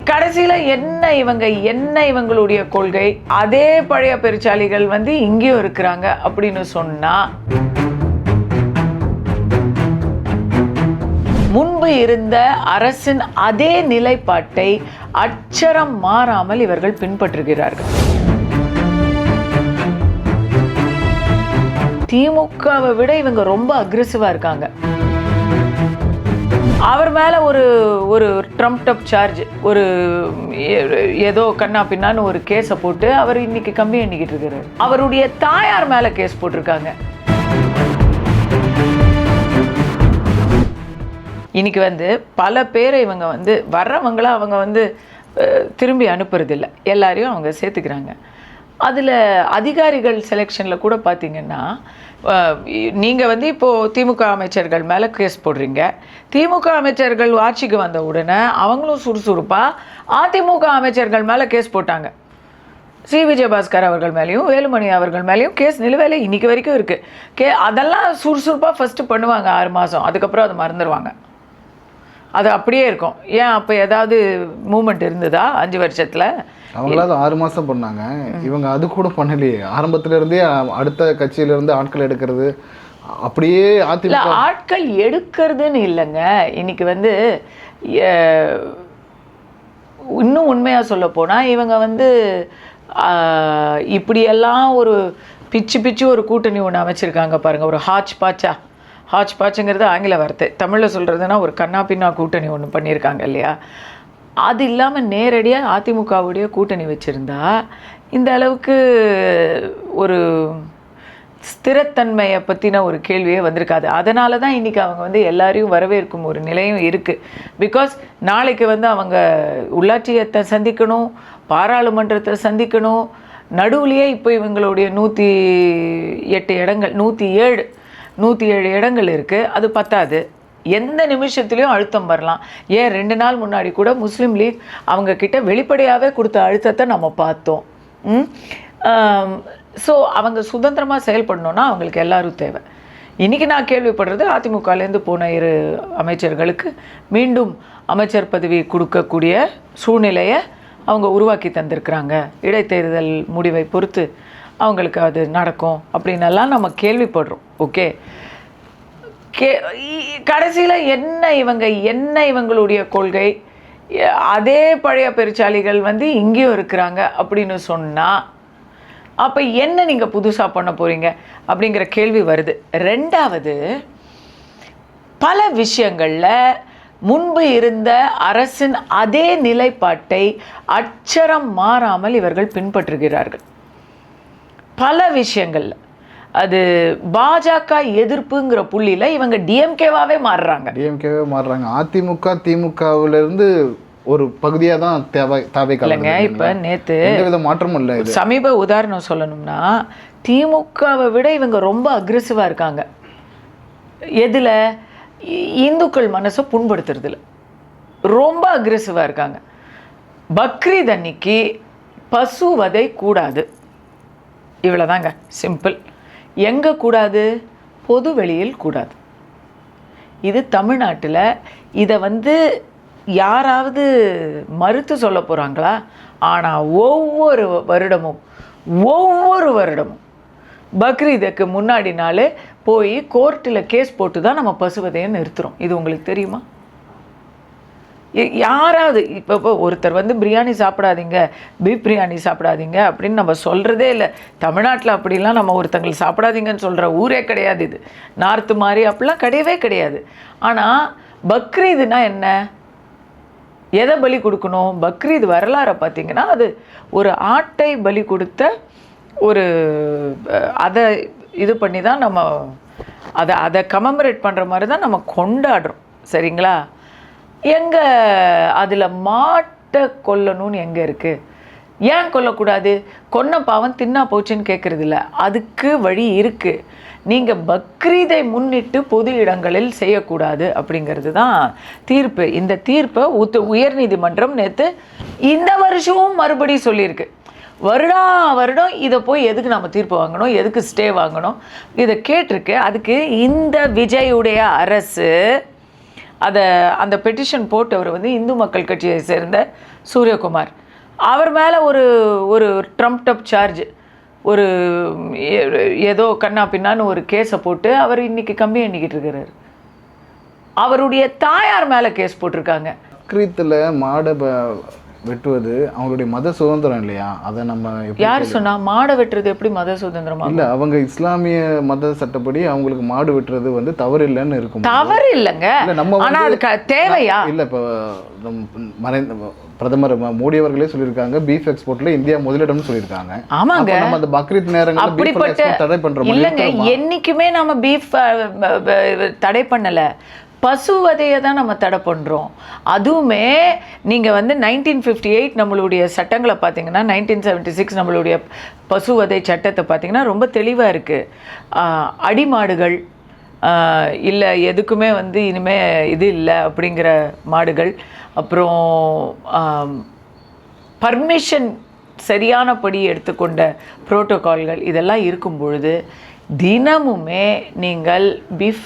கடைசியில் என்ன இவங்களுடைய கொள்கை, அதே பழைய பெருச்சாளிகள் வந்து இங்கேயும் இருக்கிறாங்க அப்படின்னு சொன்னால், முன்பு இருந்த அரசின் அதே நிலைப்பாட்டை அச்சரம் மாறாமல் இவர்கள் பின்பற்றுகிறார்கள். திமுகவை விட இவங்க ரொம்ப அக்ரெசிவா இருக்காங்க. அவர் மேலே ஒரு ட்ரம்ப்ட் அப் சார்ஜ், ஏதோ கண்ணா பின்னான்னு ஒரு கேஸை போட்டு அவர் இன்னைக்கு கம்பி எண்ணிக்கிட்டு இருக்காரு. அவருடைய தாயார் மேலே கேஸ் போட்டிருக்காங்க. இன்னைக்கு வந்து பல பேரை இவங்க வந்து வர்றவங்கள அவங்க வந்து திரும்பி அனுப்புறதில்லை, எல்லாரையும் அவங்க சேர்த்துக்கிறாங்க. அதில் அதிகாரிகள் செலெக்ஷனில் கூட பார்த்தீங்கன்னா, நீங்கள் வந்து இப்போது திமுக அமைச்சர்கள் மேலே கேஸ் போடுறீங்க. திமுக அமைச்சர்கள் ஆட்சிக்கு வந்த உடனே அவங்களும் சுறுசுறுப்பாக அதிமுக அமைச்சர்கள் மேலே கேஸ் போட்டாங்க. சி விஜயபாஸ்கர் அவர்கள் மேலேயும் வேலுமணி அவர்கள் மேலேயும் கேஸ் நிலுவையில் இன்றைக்கி வரைக்கும் இருக்குது. அதெல்லாம் சுறுசுறுப்பாக ஃபஸ்ட்டு பண்ணுவாங்க 6 மாதம், அதுக்கப்புறம் அதை மறந்துடுவாங்க. அது அப்படியே இருக்கும். ஏன் அப்போ ஏதாவது மூமெண்ட் இருந்ததா 5 வருஷத்தில்? அவங்களாவது 6 மாதம் பண்ணாங்க, இவங்க அது கூட பண்ணலையே. ஆரம்பத்திலேருந்தே அடுத்த கட்சியிலேருந்து ஆட்கள் எடுக்கிறது, அப்படியே அதிமுக ஆட்கள் எடுக்கிறதுன்னு இல்லைங்க. இன்னைக்கு வந்து இன்னும் உண்மையாக சொல்ல போனால் இவங்க வந்து இப்படியெல்லாம் ஒரு பிச்சு ஒரு கூட்டணி ஒன்று அமைச்சிருக்காங்க பாருங்கள். ஒரு ஹாச் பாச்சுங்கிறது ஆங்கில வார்த்தை, தமிழில் சொல்கிறதுனா ஒரு கண்ணா பின்னா கூட்டணி ஒன்று பண்ணியிருக்காங்க இல்லையா? அது இல்லாமல் நேரடியாக அதிமுகவுடைய கூட்டணி வச்சுருந்தா இந்த அளவுக்கு ஒரு ஸ்திரத்தன்மையை பற்றின ஒரு கேள்வியே வந்திருக்காது. அதனால தான் இன்றைக்கி அவங்க வந்து எல்லாரையும் வரவேற்கும் ஒரு நிலையும் இருக்குது. பிகாஸ் நாளைக்கு வந்து அவங்க உள்ளாட்சியத்தை சந்திக்கணும், பாராளுமன்றத்தை சந்திக்கணும். நடுவுலையே இப்போ இவங்களுடைய 108 இடங்கள், 107 இடங்கள் இருக்குது. அது பத்தாது, எந்த நிமிஷத்துலேயும் அழுத்தம் வரலாம். ஏன் 2 நாள் முன்னாடி கூட முஸ்லீம் லீக் அவங்கக்கிட்ட வெளிப்படையாகவே கொடுத்த அழுத்தத்தை நம்ம பார்த்தோம். ஸோ அவங்க சுதந்திரமாக செயல்படணுன்னா அவங்களுக்கு எல்லோரும் தேவை. இன்றைக்கி நான் கேள்விப்படுறது, அதிமுகலேருந்து போன 2 அமைச்சர்களுக்கு மீண்டும் அமைச்சர் பதவி கொடுக்கக்கூடிய சூழ்நிலையை அவங்க உருவாக்கி தந்திருக்கிறாங்க. இடைத்தேர்தல் முடிவை பொறுத்து அவங்களுக்கு அது நடக்கும் அப்படின்னெல்லாம் நம்ம கேள்விப்படுறோம். ஓகே, கடைசியில் என்ன இவங்களுடைய கொள்கை, அதே பழைய பெருச்சாளிகள் வந்து இங்கேயும் இருக்கிறாங்க அப்படின்னு சொன்னால், அப்போ என்ன நீங்கள் புதுசாக பண்ண போகிறீங்க அப்படிங்கிற கேள்வி வருது. 2வது, பல விஷயங்களில் முன்பு இருந்த அரசின் அதே நிலைப்பாட்டை அச்சரம் மாறாமல் இவர்கள் பின்பற்றுகிறார்கள். பல விஷயங்கள்ல அது பாஜக எதிர்ப்புங்கிற புள்ளியில் இவங்க டிஎம்கேவாகவே மாறுறாங்க. அதிமுக திமுகவிலிருந்து ஒரு பகுதியாக தான் தேவை இல்லைங்க. இப்போ நேற்று எந்தவித மாற்றமும் இல்லை. சமீப உதாரணம் சொல்லணும்னா, திமுகவை விட இவங்க ரொம்ப அக்ரெசிவாக இருக்காங்க. எதில்? இந்துக்கள் மனசை புண்படுத்துறதுல ரொம்ப அக்ரெசிவாக இருக்காங்க. பக்ரீத் அன்னைக்கு பசுவதை கூடாது, இவ்வளோதாங்க, சிம்பிள். எங்கே கூடாது? பொது வெளியில் கூடாது. இது தமிழ்நாட்டில். இதை வந்து யாராவது மறுத்து சொல்ல போகிறாங்களா? ஆனால் ஒவ்வொரு வருடமும் பக்ரீதுக்கு முன்னாடி நாள் போய் கோர்ட்டில் கேஸ் போட்டு தான் நம்ம பசுவதையை நிறுத்துகிறோம். இது உங்களுக்கு தெரியுமா? யாராவது இப்போ ஒருத்தர் வந்து பிரியாணி சாப்பிடாதீங்க, பீஃப் பிரியாணி சாப்பிடாதீங்க அப்படின்னு நம்ம சொல்கிறதே இல்லை. தமிழ்நாட்டில் அப்படிலாம் நம்ம ஒருத்தங்களுக்கு சாப்பிடாதீங்கன்னு சொல்கிற ஊரே கிடையாது. இது நார்த்து மாதிரி அப்படிலாம் கிடையவே கிடையாது. ஆனால் பக்ரீதுனா என்ன? எதை பலி கொடுக்கணும்? பக்ரீத் வரலாறை பார்த்திங்கன்னா, அது ஒரு ஆட்டை பலி கொடுத்த ஒரு அதை இது பண்ணி தான் நம்ம அதை கமெமரேட் பண்ணுற மாதிரி தான் நம்ம கொண்டாடுறோம். சரிங்களா? எங்கே அதில் மாட்டை கொல்லணும்னு எங்கே இருக்குது? ஏன் கொல்லக்கூடாது? கொன்ன பாவம் தின்னா போச்சுன்னு கேட்குறது இல்லை, அதுக்கு வழி இருக்குது. நீங்கள் பக்ரீதை முன்னிட்டு பொது இடங்களில் செய்யக்கூடாது அப்படிங்கிறது தான் தீர்ப்பு. இந்த தீர்ப்பை உயர்நீதிமன்றம் நேற்று இந்த வருஷமும் மறுபடியும் சொல்லியிருக்கு. வருடம் இதை போய் எதுக்கு நம்ம தீர்ப்பு வாங்கணும், எதுக்கு ஸ்டே வாங்கணும், இதை கேட்டிருக்கு. அதுக்கு இந்த விஜயுடைய அரசு அந்த பெட்டிஷன் போட்டவர் வந்து இந்து மக்கள் கட்சியை சேர்ந்த சூரியகுமார். அவர் மேலே ஒரு ஒரு ட்ரம்ப்ட் அப் சார்ஜ், ஒரு ஏதோ கண்ணா பின்னான்னு ஒரு கேஸை போட்டு அவர் இன்னைக்கு கம்பி எண்ணிக்கிட்டு இருக்கிறாரு. அவருடைய தாயார் மேலே கேஸ் போட்டிருக்காங்க. பக்ரீத்தில் மாடை வெட்டுவது அவங்களுடைய மத சுதந்திரம் இல்லையா? அதை நம்ம யார் சொன்னா? மாடை வெட்டுறது எப்படி மத சுதந்திரமா? இல்லை, அவங்க இஸ்லாமிய மத சட்டப்படி அவங்களுக்கு மாடு வெட்டுறது வந்து தவறு இல்லைன்னு இருக்கும். தவறு இல்லைங்க, ஆனா அதுக்கு தேவையா? இல்லை, இப்போ மறைந்த பிரதமர் மோடி அவர்களே சொல்லியிருக்காங்க பீஃப் எக்ஸ்போர்ட்ல இந்தியா முதலிடம்னு சொல்லியிருக்காங்க. ஆமாங்க, நம்ம அந்த பக்ரீத் நேரங்களில் அப்படிப்பட்ட தடை பண்றோம் இல்லைங்க. என்னைக்குமே நம்ம பீஃப் தடை பண்ணல, பசுவதையை தான் நம்ம தடை பண்ணுறோம். அதுவுமே நீங்கள் வந்து 1958 நம்மளுடைய சட்டங்களை பார்த்தீங்கன்னா, 1976 நம்மளுடைய பசுவதை சட்டத்தை பார்த்தீங்கன்னா ரொம்ப தெளிவாக இருக்குது. அடிமாடுகள் இல்லை எதுக்குமே வந்து இனிமேல் இது இல்லை அப்படிங்கிற மாடுகள், அப்புறம் பர்மிஷன் சரியானபடி எடுத்துக்கொண்ட புரோட்டோகால்கள் இதெல்லாம் இருக்கும் பொழுது தினமுமே நீங்கள் பீஃப்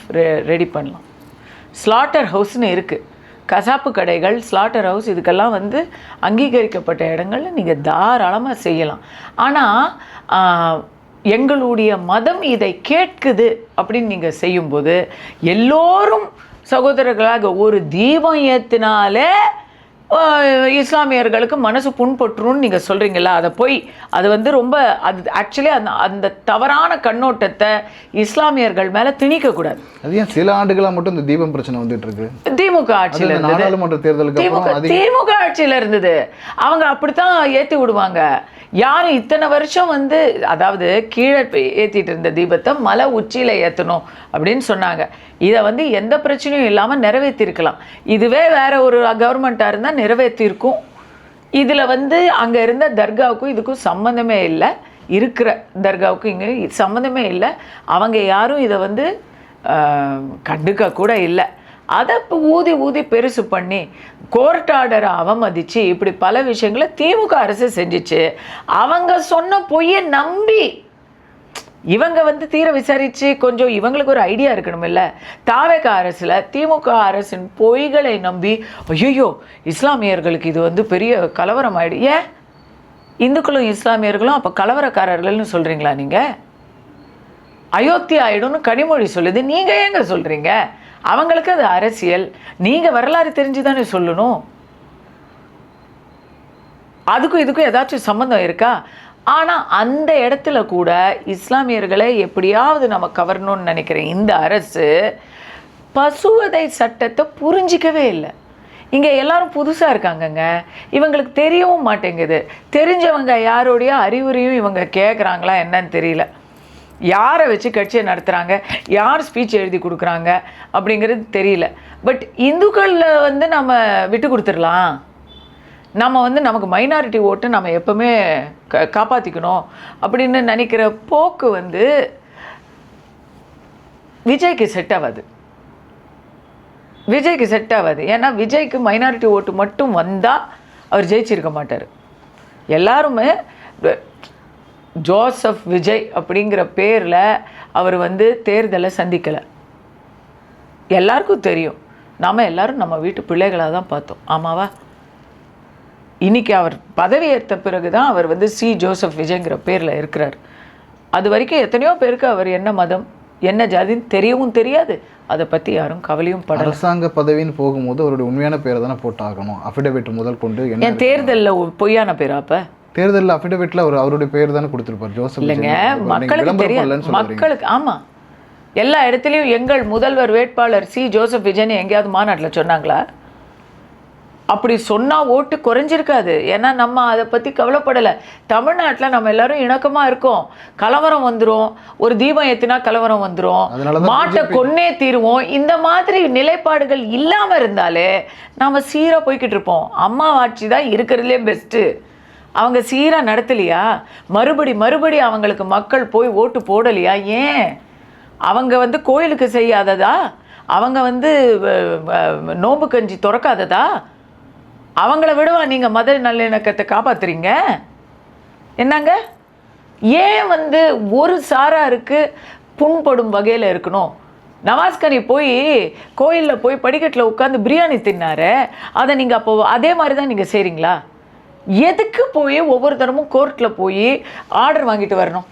ரெடி பண்ணலாம். ஸ்லாட்டர் ஹவுஸ்னு இருக்குது, கசாப்பு கடைகள், ஸ்லாட்டர் ஹவுஸ், இதுக்கெல்லாம் வந்து அங்கீகரிக்கப்பட்ட இடங்களில் நீங்கள் தாராளமாக செய்யலாம். ஆனால் எங்களுடைய மதம் இதை கேட்குது அப்படின்னு நீங்கள் செய்யும்போது எல்லோரும் சகோதரர்களாக ஒரு தீபம் ஏற்றினாலே இஸ்லாமியர்களுக்கு மனசு புண்பட்டுருன்னு நீங்கள் சொல்கிறீங்களா? அதை போய் அது வந்து ரொம்ப அது ஆக்சுவலி அந்த தவறான கண்ணோட்டத்தை இஸ்லாமியர்கள் மேலே திணிக்கக்கூடாது. அது ஏன் சில ஆண்டுகளாக மட்டும் இந்த தீபம் பிரச்சனை வந்துட்டு இருக்கு? திமுக ஆட்சியில் இருந்தது, நாடாளுமன்ற தேர்தலுக்கு திமுக ஆட்சியில் இருந்தது. அவங்க அப்படித்தான் ஏற்றி விடுவாங்க. யாரும் இத்தனை வருஷம் வந்து அதாவது கீழே ஏற்றிட்டு இருந்த தீபத்தை மலை உச்சியில் ஏற்றணும் அப்படின்னு சொன்னாங்க. இதை வந்து எந்த பிரச்சனையும் இல்லாமல் நிறைவேற்றிருக்கலாம். இதுவே வேற ஒரு கவர்மெண்ட்டாக இருந்தால் நிறைவேற்றிருக்கும். இதில் வந்து அங்கே இருந்த தர்காவுக்கும் இதுக்கும் சம்மந்தமே இல்லை, இருக்கிற தர்காவுக்கும் இங்கே சம்மந்தமே இல்லை. அவங்க யாரும் இதை வந்து கண்டுக்க கூட இல்லை. அதை ஊதி ஊதி பெருசு பண்ணி கோர்ட் ஆர்டரை அவமதித்து இப்படி பல விஷயங்களை திமுக அரசு செஞ்சிச்சு. அவங்க சொன்ன பொய்யை நம்பி இவங்க வந்து தீர விசாரித்து கொஞ்சம் இவங்களுக்கு ஒரு ஐடியா இருக்கணும் இல்லை? தாவேக அரசில் திமுக அரசின் பொய்களை நம்பி ஐயோ இஸ்லாமியர்களுக்கு இது வந்து பெரிய கலவரம் ஆகிடு. ஏன் இந்துக்களும் இஸ்லாமியர்களும் அப்போ கலவரக்காரர்கள்னு சொல்கிறீங்களா? நீங்கள் அயோத்தி ஆயிடும்னு கனிமொழி சொல்லுது, நீங்கள் ஏங்க சொல்கிறீங்க? அவங்களுக்கு அது அரசியல், நீங்கள் வரலாறு தெரிஞ்சு தானே சொல்லணும். அதுக்கும் இதுக்கும் ஏதாச்சும் சம்மந்தம் இருக்கா? ஆனால் அந்த இடத்துல கூட இஸ்லாமியர்களை எப்படியாவது நம்ம கவரணும்னு நினைக்கிறேன் இந்த அரசு பசுவதை சட்டத்தை புரிஞ்சிக்கவே இல்லை. இங்கே எல்லாரும் புதுசாக இருக்காங்கங்க, இவங்களுக்கு தெரியவும் மாட்டேங்குது. தெரிஞ்சவங்க யாரோடைய அறிவுரையும் இவங்க கேட்குறாங்களா என்னன்னு தெரியல. யாரை வச்சு கட்சியை நடத்துகிறாங்க, யார் ஸ்பீச் எழுதி கொடுக்குறாங்க அப்படிங்கிறது தெரியல. பட் இந்துக்களில் வந்து நம்ம விட்டு கொடுத்துடலாம், நம்ம வந்து நமக்கு மைனாரிட்டி ஓட்டு நம்ம எப்போவுமே காப்பாற்றிக்கணும் அப்படின்னு நினைக்கிற போக்கு வந்து விஜய்க்கு செட் ஆகாது. விஜய்க்கு செட் ஆகாது. ஏன்னா விஜய்க்கு மைனாரிட்டி ஓட்டு மட்டும் வந்தால் அவர் ஜெயிச்சிருக்க மாட்டார். எல்லாருமே ஜோசப் விஜய் அப்படிங்கிற பேரில் அவர் வந்து தேர்தலை சந்திக்கலை. எல்லாருக்கும் தெரியும், நாம் எல்லாரும் நம்ம வீட்டு பிள்ளைகளாக தான் பார்த்தோம். ஆமாவா? இன்றைக்கி அவர் பதவி ஏற்ற பிறகு தான் அவர் வந்து சி ஜோசப் விஜய்ங்கிற பேரில் இருக்கிறார். அது வரைக்கும் எத்தனையோ பேருக்கு அவர் என்ன மதம் என்ன ஜாதின்னு தெரியவும் தெரியாது. அதை பற்றி யாரும் கவலையும் பட. அரசாங்க பதவின்னு போகும்போது அவருடைய உண்மையான பேரை தானே போட்டாகணும். அஃபிடவிட் முதல் கொண்டு என் தேர்தலில் பொய்யான பேரா? அப்போ தேர்தலில் அஃபிடவிட்டில் அவருடைய பேர் தானே கொடுத்துருப்பார் ஜோசப். இல்லைங்க, மக்களுக்கு தெரியும். மக்களுக்கு ஆமாம், எல்லா இடத்துலையும் எங்கள் முதல்வர் வேட்பாளர் சி ஜோசப் விஜய்னு எங்கேயாவது மாநாட்டில் சொன்னாங்களா? அப்படி சொன்னால் ஓட்டு குறைஞ்சிருக்காது. ஏன்னா நம்ம அதை பற்றி கவலைப்படலை. தமிழ்நாட்டில் நம்ம எல்லாரும் இணக்கமாக இருக்கோம். கலவரம் வந்துடும், ஒரு தீபம் ஏற்றினா கலவரம் வந்துடும், மாட்டை கொன்னே தீருவோம். இந்த மாதிரி நிலைப்பாடுகள் இல்லாமல் இருந்தாலே நாம் சீராக போய்கிட்டு இருப்போம். அம்மா ஆட்சி தான் இருக்கிறதுலே பெஸ்ட்டு. அவங்க சீராக நடத்தலையா? மறுபடி அவங்களுக்கு மக்கள் போய் ஓட்டு போடலையா? ஏன் அவங்க வந்து கோயிலுக்கு செய்யாததா? அவங்க வந்து நோம்பு கஞ்சி திறக்காததா? அவங்கள விடவா நீங்கள் மத நல்லிணக்கத்தை காப்பாற்றுறீங்க? என்னங்க, ஏன் வந்து ஒரு சாராருக்கு புண்படும் வகையில் இருக்கணும்? நவாஸ்கனி போய் கோயிலில் போய் படிக்கட்டில் உட்காந்து பிரியாணி தின்னாரு, அதை நீங்கள் அப்போ அதே மாதிரி தான் நீங்கள் செய்கிறீங்களா? எதுக்கு போய் ஒவ்வொரு தரமும் கோர்ட்டில் போய் ஆர்டர் வாங்கிட்டு வரணும்?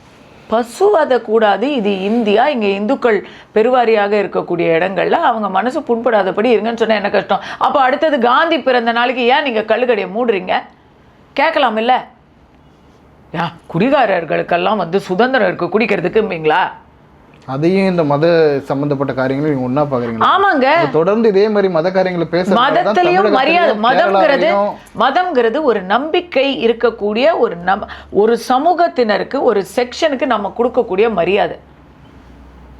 பசுவதை கூடாது, இது இந்தியா, இங்கே இந்துக்கள் பெருவாரியாக இருக்கக்கூடிய இடங்கள்ல அவங்க மனசு புண்படாதபடி இருங்கன்னு சொன்னால் என்ன கஷ்டம்? அப்போ அடுத்தது காந்தி பிறந்த நாளைக்கு ஏன் நீங்கள் கள்ளுக்கடையை மூடுறீங்க? கேட்கலாம் இல்லை? குடிகாரர்களுக்கெல்லாம் வந்து சுதந்திரம் இருக்கு குடிக்கிறதுக்குங்களா? அதையும் இந்த மத சம்பந்தப்பட்ட காரியங்களும் இவங்க ஒண்ணா பாக்குறீங்களா? ஆமாங்க, தொடர்ந்து இதே மாதிரி மத காரியங்களை பேச மதத்திலையும் மரியாதை. மதம்ங்கிறது ஒரு நம்பிக்கை இருக்கக்கூடிய ஒரு சமூகத்தினருக்கு, ஒரு செக்ஷனுக்கு நம்ம கொடுக்கக்கூடிய மரியாதை.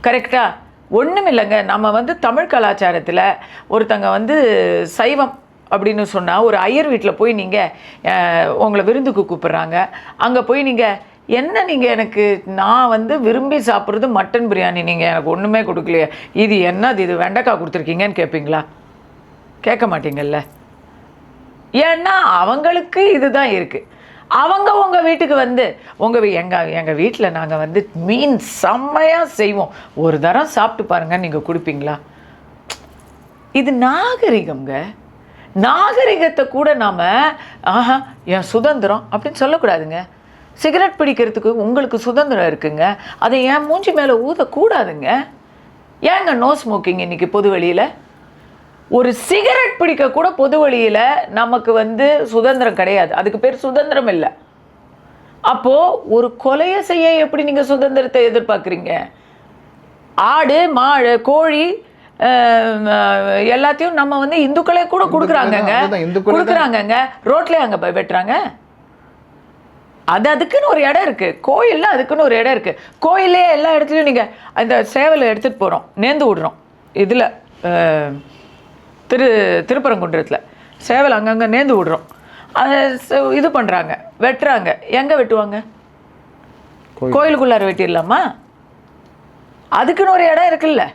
கரெக்டா? ஒண்ணும் இல்லைங்க. நம்ம வந்து தமிழ் கலாச்சாரத்துல ஒருத்தங்க வந்து சைவம் அப்படின்னு சொன்னால், ஒரு ஐயர் வீட்டில் போய் நீங்கள் உங்களை விருந்துக்கு கூப்பிட்றாங்க, அங்கே போய் நீங்கள் என்ன, நீங்கள் எனக்கு, நான் வந்து விரும்பி சாப்பிட்றது மட்டன் பிரியாணி, நீங்கள் எனக்கு ஒன்றுமே கொடுக்கலையே, இது என்னது, இது வெண்டைக்காய் கொடுத்துருக்கீங்கன்னு கேட்பீங்களா? கேட்க மாட்டீங்கல்ல. ஏன்னா அவங்களுக்கு இதுதான் இருக்குது. அவங்க உங்கள் வீட்டுக்கு வந்து எங்கள் வீட்டில் நாங்கள் வந்து மீன் செம்மையாக செய்வோம், ஒரு தரம் சாப்பிட்டு பாருங்க, நீங்கள் கொடுப்பீங்களா? இது நாகரிகம்ங்க. நாகரிகத்தை கூட நாம் என் சுதந்திரம் அப்படின்னு சொல்லக்கூடாதுங்க. சிகரெட் பிடிக்கிறதுக்கு உங்களுக்கு சுதந்திரம் இருக்குங்க, அதை ஏன் மூஞ்சி மேலே ஊதக்கூடாதுங்க. ஏங்க நோ ஸ்மோக்கிங் இன்னைக்கு பொது வெளியில்? ஒரு சிகரெட் பிடிக்க கூட பொது வெளியில் நமக்கு வந்து சுதந்திரம் கிடையாது, அதுக்கு பேர் சுதந்திரம் இல்லை. அப்போது ஒரு கொலையை செய்ய எப்படி நீங்கள் சுதந்திரத்தை எதிர்பார்க்குறீங்க? ஆடு மாடு கோழி எல்லாத்தையும் நம்ம வந்து இந்துக்களே கூட கொடுக்குறாங்கங்க. ரோட்லேயே அங்கே போய் வெட்டுறாங்க. அதுக்குன்னு ஒரு இடம் இருக்குது, கோயிலில் அதுக்குன்னு ஒரு இடம் இருக்குது. கோயிலே எல்லா இடத்துலையும் நீங்கள் அந்த சேவலை எடுத்துகிட்டு போகிறோம், நேர்ந்து விடுறோம். இதில் திருப்பரங்குன்றத்தில் சேவல் அங்கங்கே நேர்ந்து விடுறோம், அதை இது பண்ணுறாங்க, வெட்டுறாங்க. எங்கே வெட்டுவாங்க? கோயிலுக்குள்ளார வெட்டிடலாமா? அதுக்குன்னு ஒரு இடம் இருக்குல்ல.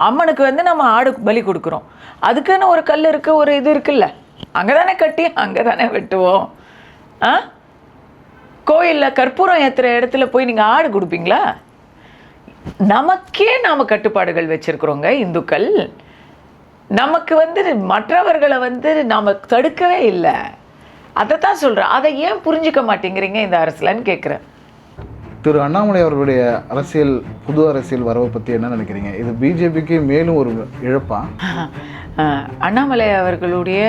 அம்மனுக்கு வந்து நம்ம ஆடு பலி கொடுக்குறோம், அதுக்குன்னு ஒரு கல் இருக்குது, ஒரு இது இருக்குல்ல, அங்கே தானே கட்டி அங்கே தானே வெட்டுவோம். கோயிலில் கற்பூரம் ஏற்றுற இடத்துல போய் நீங்கள் ஆடு கொடுப்பீங்களா? நமக்கே நாம் கட்டுப்பாடுகள் வச்சுருக்குறோங்க இந்துக்கள். நமக்கு வந்து மற்றவர்களை வந்து நாம் தடுக்கவே இல்லை. அதை தான் சொல்கிறேன். அதை ஏன் புரிஞ்சிக்க மாட்டேங்கிறீங்க இந்த அரசியலன்னு கேட்குறேன். திரு அண்ணாமலை அவர்களுடைய அரசியல், புது அரசியல் வரவை பற்றி என்ன நினைக்கிறீங்க? இது பிஜேபிக்கு மேலும் ஒரு இழப்பா? அண்ணாமலை அவர்களுடைய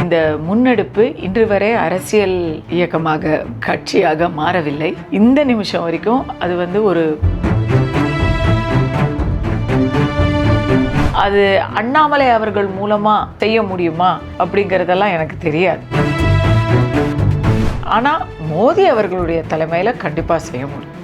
இந்த முன்னெடுப்பு இன்று வரை அரசியல் இயக்கமாக, கட்சியாக மாறவில்லை. இந்த நிமிஷம் வரைக்கும் அது வந்து அது அண்ணாமலை அவர்கள் மூலமா செய்ய முடியுமா அப்படிங்கிறதெல்லாம் எனக்கு தெரியாது. ஆனால் மோடி அவர்களுடைய தலைமையில் கண்டிப்பாக செய்ய முடியும்.